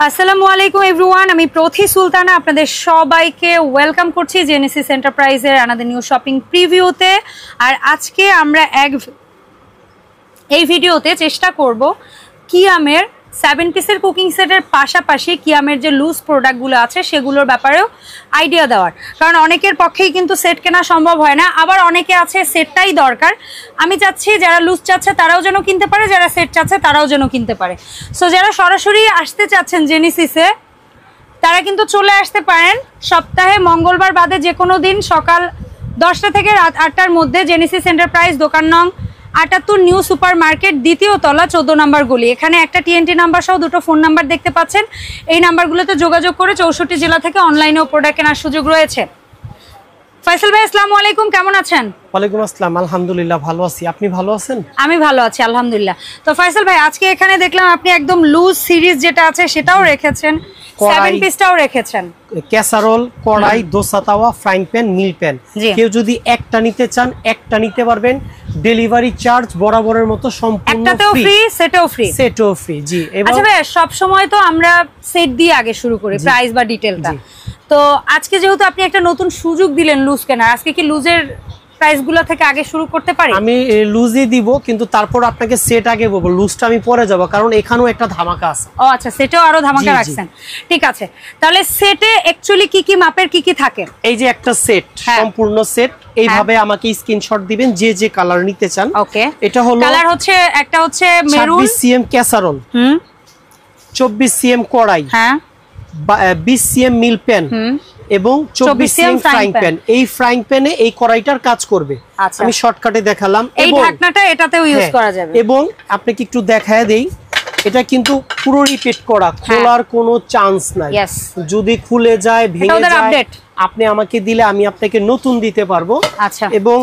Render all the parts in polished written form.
আসসালামু আলাইকুম এভরিওয়ান, আমি প্রথি সুলতানা আপনাদের সবাইকে ওয়েলকাম করছি জেনেসিস এন্টারপ্রাইজের আনাদার নিউ শপিং প্রিভিউতে। আর আজকে আমরা এই ভিডিওতে চেষ্টা করব কিয়ামের 7 পিসের কুকিং সেটের পাশাপাশি কিয়ামের যে লুজ প্রোডাক্টগুলো আছে সেগুলোর ব্যাপারেও আইডিয়া দেওয়ার, কারণ অনেকের পক্ষেই কিন্তু সেট কেনা সম্ভব হয় না, আবার অনেকে আছে সেটটাই দরকার। আমি চাচ্ছি যারা লুজ চাচ্ছে তারাও যেন কিনতে পারে, যারা সেট চাচ্ছে তারাও যেন কিনতে পারে। সো যারা সরাসরি আসতে চাচ্ছেন জেনেসিসে তারা কিন্তু চলে আসতে পারেন সপ্তাহে মঙ্গলবার বাদে যে কোনো দিন সকাল 10টা থেকে রাত 8টার মধ্যে। জেনেসিস এন্টারপ্রাইজ, দোকান নং 78 নিউ সুপার মার্কেট, দ্বিতীয় তলা, 14 নম্বর গলি। এখানে একটা TNT নাম্বার সহ দুটো ফোন নাম্বার দেখতে পাচ্ছেন। এই নাম্বারগুলোতে যোগাযোগ করে 64 জেলা থেকে অনলাইনেও প্রোডাক্ট কেনার সুযোগ রয়েছে। ফয়সাল ভাই আসসালামু আলাইকুম, কেমন আছেন? ওয়ালাইকুম আসসালাম, আলহামদুলিল্লাহ ভালো আছি। আপনি ভালো আছেন? আমি ভালো আছি আলহামদুলিল্লাহ। তো ফয়সাল ভাই আজকে এখানে দেখলাম আপনি একদম লুজ সিরিজ যেটা আছে সেটাও রেখেছেন, 7 পিসটাও রেখেছেন। ক্যাসারোল, কড়াই, দোসা তাওয়া, ফ্রাইং প্যান, মিল প্যান। কেউ যদি একটা নিতে চান একটা নিতে পারবেন। ডেলিভারি চার্জ বরাবরের মতো সম্পূর্ণ ফ্রি, সেটও ফ্রি। জি। আচ্ছা ভাই, সব সময় তো আমরা সেট দিয়ে আগে শুরু করি, প্রাইস বা ডিটেইলটা। তো আজকে যেহেতু আপনি একটা নতুন সুযোগ দিলেন লুজ কেনার, আজকে কি লুজের প্রাইসগুলো থেকে আগে শুরু করতে পারি? আমি লুজই দিব, কিন্তু তারপর আপনাকে সেট আগে বলবো, লুজটা আমি পরে যাব, কারণ এখানেও একটা ধামাকা আছে। ও আচ্ছা, সেটাও আরো ধামাকা রাখছেন। ঠিক আছে, তাহলে সেটে অ্যাকচুয়ালি কি কি মাপের কি কি থাকে? এই যে একটা সেট, সম্পূর্ণ সেট এইভাবে আমাকে স্ক্রিনশট দিবেন যে যে কালার নিতে চান। ওকে, এটা হলো কালার হচ্ছে একটা হচ্ছে মেরুন, 26 সিএম ক্যাসারোল, 24 সিএম কড়াই, হ্যাঁ 20 সিএম মিল প্যান এবং 24 সিএম ফ্রাইং প্যান। এই ফ্রাইং প্যানে এই কড়াইটার কাজ করবে। আমি শর্টকাটে দেখালাম। এই ঢাকনাটা এটাতেও ইউজ করা যাবে। এবং আপনাকে একটু দেখায় দেই, এটা কিন্তু পুরো রিপিট করা, খোলার কোনো চান্স নাই। যদি খুলে যায়, ভেঙে যায়, আপনি আমাকে দিলে আমি আপনাকে নতুন দিতে পারবো। আচ্ছা, এবং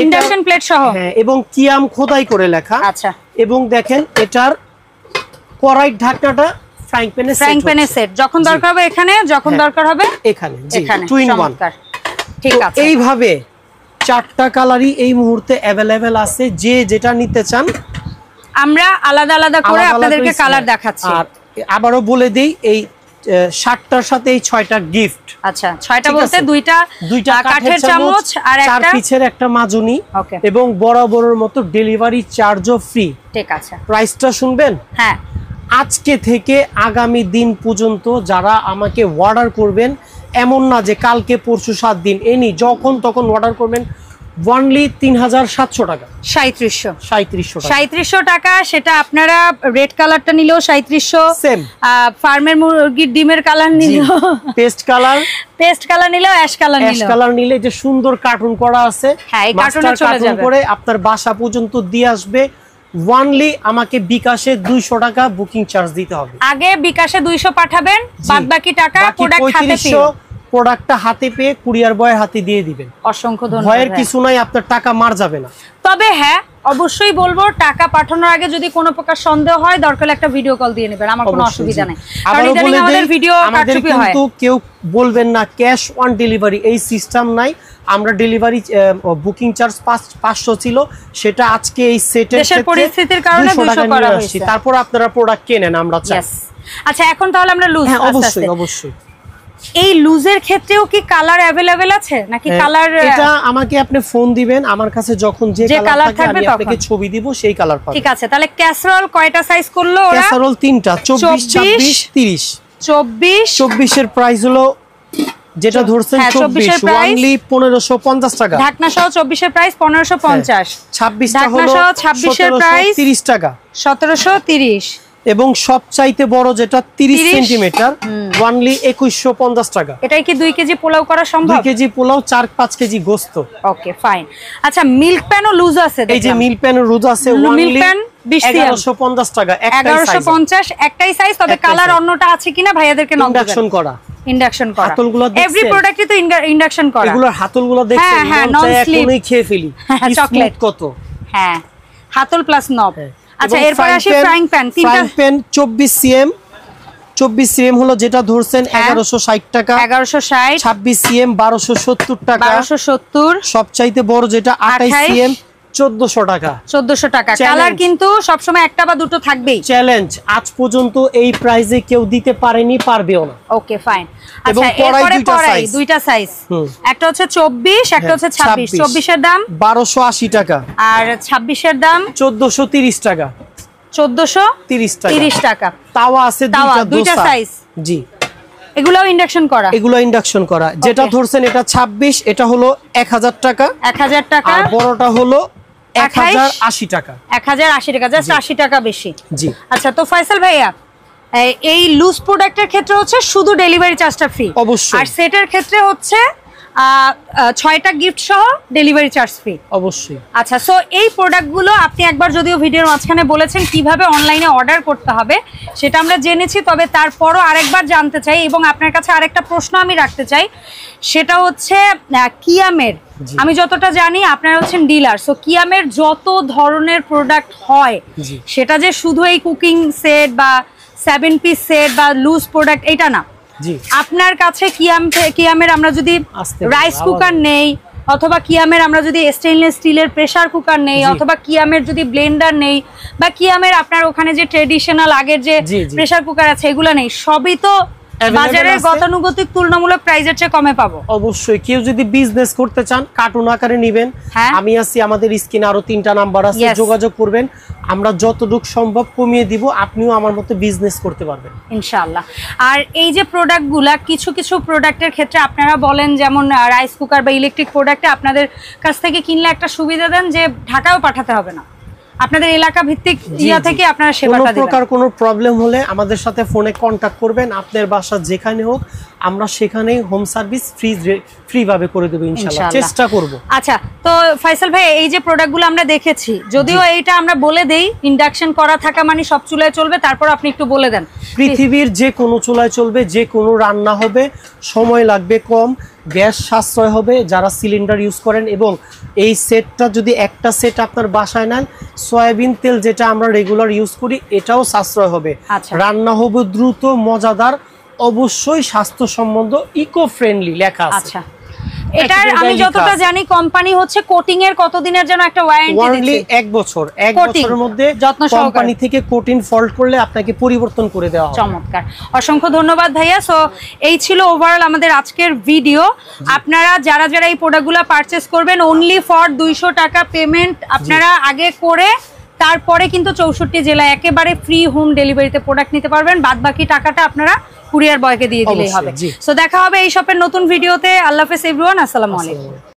ইন্ডাকশন প্লেট সহ, হ্যাঁ, এবং কিয়াম খোদাই করে লেখা। আচ্ছা, এবং দেখেন এটার কড়াই ঢাকনাটা ফ্রাইং প্যানে সেট, যখন দরকার হবে এখানে, যখন দরকার হবে এখানে। জি, 2 in 1। ঠিক আছে, এইভাবে 4টা কালারই এই মুহূর্তে अवेलेबल আছে। যে যেটা নিতে চান আমরা আলাদা আলাদা করে আপনাদেরকে কালার দেখাচ্ছি। আর আবারও বলে দেই, এই 7টার সাথে এই 6টা গিফট। আচ্ছা, 6টা বলতে দুইটা কাঠের চামচ আর একটা 4 পিসের একটা মাজুনি, এবং বরাবরের মতো ডেলিভারি চার্জও ফ্রি। ঠিক আছে, প্রাইসটা শুনবেন? হ্যাঁ, আজকে থেকে আগামী দিন পর্যন্ত যারা আমাকে অর্ডার করবেন, এমন না যে কালকে পরশু 7 দিন, এনি যখন তখন অর্ডার করবেন, অনলি 3700 টাকা, 3700 টাকা। সেটা আপনারা রেড কালারটা নিলেও 3700, সেম ফার্মের মুরগির ডিমের কালার নিলেও, পেস্ট কালার নিলেও, অ্যাশ কালার নিলে যে সুন্দর কার্টুন করা আছে, হ্যাঁ, এই কার্টুনে চলে যাবে, করে আপনার বাসা পর্যন্ত দিয়ে আসবে। ওয়ানলি আমাকে বিকাশে 200 টাকা বুকিং চার্জ দিতে হবে। আগে বিকাশে 200 পাঠাবেন, বাদ বাকি টাকা প্রোডাক্টটা হাতে পেয়ে কুরিয়ার বয়ের হাতে দিয়ে দিবেন। অসংখ্য ধন্যবাদ। ভয়ের কিছু নাই, আপনার টাকা মার যাবে না। তবে হ্যাঁ, অবশ্যই বলবো, টাকা পাঠানোর আগে যদি কোনো প্রকার সন্দেহ হয়, দরকার একটা ভিডিও কল দিয়ে নেবেন, আমার কোনো অসুবিধা নেই। আমাদের ভিডিও কিন্তু কেউ বলবেন না ক্যাশ অন ডেলিভারি, এই সিস্টেম নাই। আমরা ডেলিভারি বুকিং চার্জ 500 ছিল, সেটা আজকে এই সেটের দেশের পরিস্থিতির কারণে 200 করা হয়েছে। তারপর আপনারা প্রোডাক্ট কেনেন, আমরা চাই। আচ্ছা, এখন তাহলে আমরা লুজ, অবশ্যই এই লুজের ক্ষেত্রেও কি কালার अवेलेबल আছে নাকি কালার? এটা আমাকে আপনি ফোন দিবেন, আমার কাছে যখন যে কালার থাকবে আমি আপনাকে ছবি দিব, সেই কালার পাবেন। ঠিক আছে, তাহলে ক্যাসারোল কয়টা সাইজ করলো ওরা? ক্যাসারোল 3টা, 24, 26, 30। 24 এর প্রাইস হলো যেটা ধরছেন 24, অনলি 1550 টাকা। ঢাকনা সহ 24 এর প্রাইস 1550। 26টা হলো 26 এর প্রাইস 30 টাকা, 1730। এবং সবচাইতে বড় যেটা 30 সেন্টিমিটার, অনলি 2150 টাকা। এটাই কি 2 কেজি পোলাও করা সম্ভব? 2 কেজি পোলাও, 4-5 কেজি গোশত। ওকে, ফাইন। আচ্ছা, মিল্ক প্যানও লুজ আছে? এই যে মিল্ক প্যানও লুজ আছে, অনলি 1150 টাকা। 1150 একটাই সাইজ, তবে কালার অন্যটা আছে কিনা ভাইয়াদেরকে নক দিবেন। ইন্ডাকশন করা, হাতলগুলো দেখছেন? এভরি প্রোডাক্টই তো ইন্ডাকশন করা। এগুলোর হাতলগুলো দেখছেন? হ্যাঁ, নন স্লিপ, এখনই খেয়ে ফেলি। চকলেট কত, হ্যাঁ, হাতল প্লাস নব। আচ্ছা, এরপর আসি frying pan. Frying pan 24 CM হলো যেটা ধরছেন 1160 টাকা, 1160। 26 সিএম 1270 টাকা, 1270। সবচাইতে বড় যেটা 28 সিএম 1400 টাকা। 1400 টাকা। কালার কিন্তু সবসময় একটা বা দুটো থাকবেই। চ্যালেঞ্জ, আজ পর্যন্ত এই প্রাইসে কেউ দিতে পারেনি, পারবেও না। Okay fine. আচ্ছা এরপরে পরাই দুইটা সাইজ, একটা হচ্ছে 24, একটা হচ্ছে 26। 24 এর দাম 1280 টাকা আর 26 এর দাম 1430 টাকা। 1430 টাকা। তাওয়া আছে দুইটা সাইজ। জি, এগুলোও ইন্ডাকশন করা। এগুলো ইন্ডাকশন করা। যেটা ধরছেন এটা 26, এটা হলো 1000 টাকা। 1000 টাকা। আর বড়টা হলো 1080 টাকা। 1080 টাকা, জাস্ট 80 টাকা বেশি। জি। আচ্ছা তো ফয়সাল ভাইয়া, এই লুজ প্রোডাক্টের ক্ষেত্রে হচ্ছে শুধু ডেলিভারি চার্জটা ফ্রি অবশ্যই, আর সেটের ক্ষেত্রে হচ্ছে 6টা গিফট সহ ডেলিভারি চার্জ ফ্রি অবশ্যই। আচ্ছা, সো এই প্রোডাক্টগুলো আপনি একবার যদিও ভিডিওর মাঝখানে বলেছেন কিভাবে অনলাইনে অর্ডার করতে হবে, সেটা আমরা জেনেছি। তবে তারপরও আরেকবার জানতে চাই এবং আপনার কাছে আরেকটা প্রশ্ন আমি রাখতে চাই, সেটা হচ্ছে কিয়ামের, আমি যতটা জানি আপনারা হচ্ছেন ডিলার, সো কিয়ামের যত ধরনের প্রোডাক্ট হয় সেটা যে শুধু এই কুকিং সেট বা 7 পিস সেট বা লুজ প্রোডাক্ট এটা না, আপনার কাছে কিয়ামের আমরা যদি রাইস কুকার নেই, অথবা কিয়ামের আমরা যদি স্টেইনলেস স্টিলের প্রেসার কুকার নেই, অথবা কিয়ামের যদি ব্লেন্ডার নেই, বা কিয়ামের আপনার ওখানে যে ট্রেডিশনাল আগের যে প্রেসার কুকার আছে এগুলো নেই, সবই তো বাজারের গতানুগতিক তুলনামূলক প্রাইসের চেয়ে কমে পাবো। অবশ্যই। কেউ যদি বিজনেস করতে চান কার্টুন আকারে নেবেন, আমি আছি, আমাদের স্ক্রিনে আরো 3টা নাম্বার আছে, যোগাযোগ করবেন, আমরা যতটুকু সম্ভব কমিয়ে দিব, আপনিও আমার মতো বিজনেস করতে পারবেন ইনশাআল্লাহ। আর এই যে প্রোডাক্টগুলা, কিছু কিছু প্রোডাক্টের ক্ষেত্রে আপনারা বলেন, যেমন রাইস কুকার বা ইলেকট্রিক প্রোডাক্টে আপনাদের কাছ থেকে কিনলে একটা সুবিধা দেন যে ঢাকাও পাঠাতে হবে না, আপনাদের এলাকা ভিত্তিক ইয়া থেকে আপনারা সেবাটা দিবেন। কোনো প্রকার কোনো প্রবলেম হলে আমাদের সাথে ফোনে কন্টাক্ট করবেন, আপনার বাসা যেখানে হোক আমরা সেখানেই হোম সার্ভিস ফ্রি ভাবে করে দেব ইনশাআল্লাহ, চেষ্টা করব। আচ্ছা তো ফয়সাল ভাই, এই যে প্রোডাক্টগুলো আমরা দেখেছি, যদিও এইটা আমরা বলে দেই ইন্ডাকশন করা থাকা মানে সব চুলায় চলবে, তারপর আপনি একটু বলে দেন। পৃথিবীর যে কোনো চুলায় চলবে, যে কোনো রান্না হবে, সময় লাগবে কম, গ্যাস সাশ্রয় হবে যারা সিলিন্ডার ইউজ করেন। এবং এই সেটটা যদি একটা সেট আপনার বাসায় নেন, সয়াবিন তেল যেটা আমরা রেগুলার ইউজ করি এটাও সাশ্রয় হবে, রান্না হবে দ্রুত, মজাদার, অবশ্যই স্বাস্থ্যসম্মত, ইকো ফ্রেন্ডলি লেখা আছে। আচ্ছা, এটার আমি যতটা জানি কোম্পানি হচ্ছে কোটিং এর কতদিনের জন্য একটা ওয়ারেন্টি দিচ্ছে? 1 বছর। 1 বছরের মধ্যে কোম্পানি থেকে কোটিং ফল্ট করলে আপনাকে পরিবর্তন করে দেওয়া হবে। চমৎকার, অসংখ্য ধন্যবাদ ভাইয়া। সো এই ছিল ওভারঅল আমাদের আজকের ভিডিও। আপনারা যারা যারা এই প্রোডাক্টগুলো পারচেজ করবেন, অনলি ফর 200 টাকা পেমেন্ট আপনারা আগে করে তারপরে কিন্তু 64 জেলায় একেবারে ফ্রি হোম ডেলিভারিতে প্রোডাক্ট নিতে পারবেন, বাদ বাকি টাকাটা আপনারা কুরিয়ার বয়কে দিয়ে দিলেই হবে। সো দেখা হবে এই শপের নতুন ভিডিওতে। আল্লাহ হাফেজ এভরিওয়ান, আসসালামু আলাইকুম।